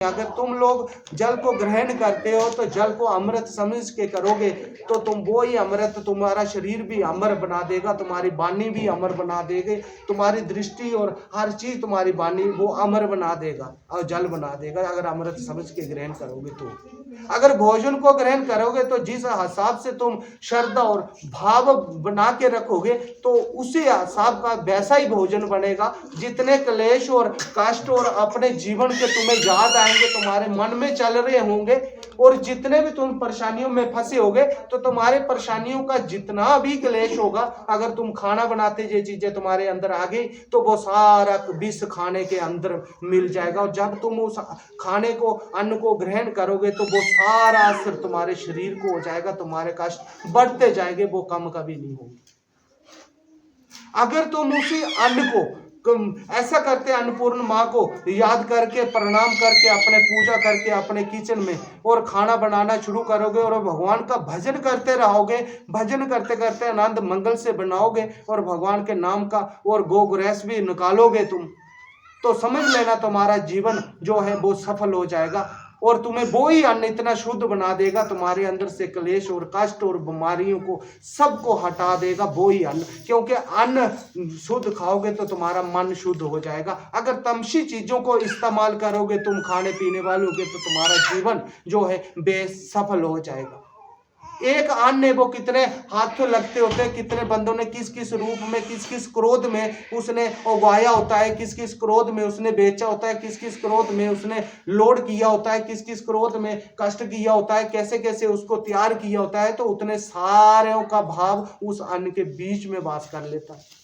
अगर तुम लोग जल को ग्रहण करते हो तो जल को अमृत समझ के करोगे तो तुम वो ही अमृत, तुम्हारा शरीर भी अमर बना देगा, तुम्हारी वाणी भी अमर बना देगे, तुम्हारी दृष्टि और हर चीज तुम्हारी वाणी वो अमर बना देगा और जल बना देगा अगर अमृत समझ के ग्रहण करोगे तो। अगर भोजन को ग्रहण करोगे तो जिस हिसाब से तुम श्रद्धा और भाव बना के रखोगे तो उसी हिसाब का वैसा ही भोजन बनेगा। जितने क्लेश और कष्ट और अपने जीवन के तुम्हें याद आएंगे, तुम्हारे मन में चल रहे होंगे और जितने भी तुम परेशानियों में फंसे होगे तो तुम्हारे परेशानियों का जितना भी क्लेश होगा, अगर तुम खाना बनाते ये चीजें तुम्हारे अंदर आ गई तो वो सारा विष खाने के अंदर मिल जाएगा। और जब तुम उस खाने को, अन्न को ग्रहण करोगे तो वो सारा असर तुम्हारे शरीर को हो जाएगा, तुम्हारे कष्ट बढ़ते जाएंगे, वो कम कभी नहीं होंगे। अगर तुम उसी अन्न को ऐसा करते, अन्नपूर्ण माँ को याद करके, प्रणाम करके, अपने पूजा करके अपने किचन में और खाना बनाना शुरू करोगे और भगवान का भजन करते रहोगे, भजन करते करते आनंद मंगल से बनाओगे और भगवान के नाम का और गोग्रैस भी निकालोगे तुम, तो समझ लेना तुम्हारा जीवन जो है वो सफल हो जाएगा और तुम्हें वो ही अन्न इतना शुद्ध बना देगा, तुम्हारे अंदर से क्लेश और कष्ट और बीमारियों को सबको हटा देगा वो ही अन्न। क्योंकि अन्न शुद्ध खाओगे तो तुम्हारा मन शुद्ध हो जाएगा। अगर तमसी चीजों को इस्तेमाल करोगे तुम खाने पीने वालों के तो तुम्हारा जीवन जो है बेसफल हो जाएगा। एक अन्न है वो कितने हाथों लगते होते हैं, कितने बंदों ने किस किस रूप में, किस किस क्रोध में उसने उगाया होता है, किस किस क्रोध में उसने बेचा होता है, किस किस क्रोध में उसने लोड किया होता है, किस किस क्रोध में कष्ट किया होता है, कैसे कैसे उसको तैयार किया होता है, तो उतने सारे का भाव उस अन्न के बीच में वास कर लेता है।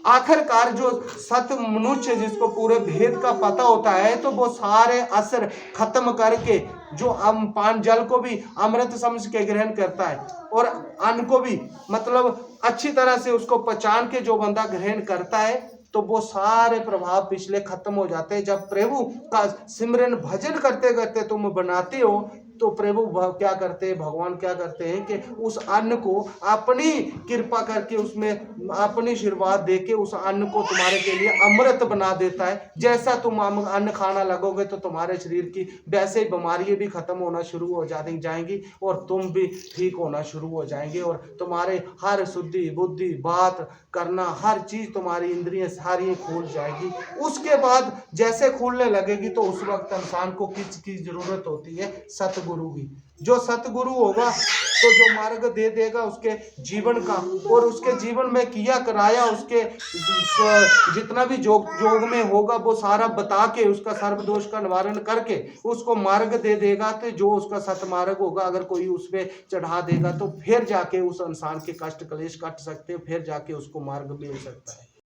आखिरकार जो सत मनुष्य जिसको पूरे भेद का पता होता है तो वो सारे असर खत्म करके जो पान जल को भी अमृत समझ के ग्रहण करता है और अन्न को भी मतलब अच्छी तरह से उसको पहचान के जो बंदा ग्रहण करता है तो वो सारे प्रभाव पिछले खत्म हो जाते हैं। जब प्रभु का सिमरन भजन करते करते तुम बनाते हो तो प्रभु क्या करते हैं, भगवान क्या करते हैं कि उस अन्न को अपनी कृपा करके उसमें अपनी आशीर्वाद देके उस अन्न को तुम्हारे के लिए अमृत बना देता है। जैसा तुम अन्न खाना लगोगे तो तुम्हारे शरीर की वैसे ही बीमारियां भी खत्म होना शुरू हो जाएंगी और तुम भी ठीक होना शुरू हो जाएंगे और तुम्हारे हर शुद्धि बुद्धि बात करना हर चीज तुम्हारी इंद्रियां सारी खुल जाएगी। उसके बाद जैसे खुलने लगेगी तो उस वक्त इंसान को किसकी जरूरत होती है, सतगुरु की। जो सतगुरु होगा तो जो मार्ग दे देगा उसके जीवन का और उसके जीवन में किया कराया उसके जितना भी जोग में होगा वो सारा बता के उसका सर्व दोष का निवारण करके उसको मार्ग दे देगा। तो जो उसका सतमार्ग होगा अगर कोई उस पर चढ़ा देगा तो फिर जाके उस इंसान के कष्ट क्लेश कट सकते हैं, फिर जाके उसको मार्ग मिल सकता है।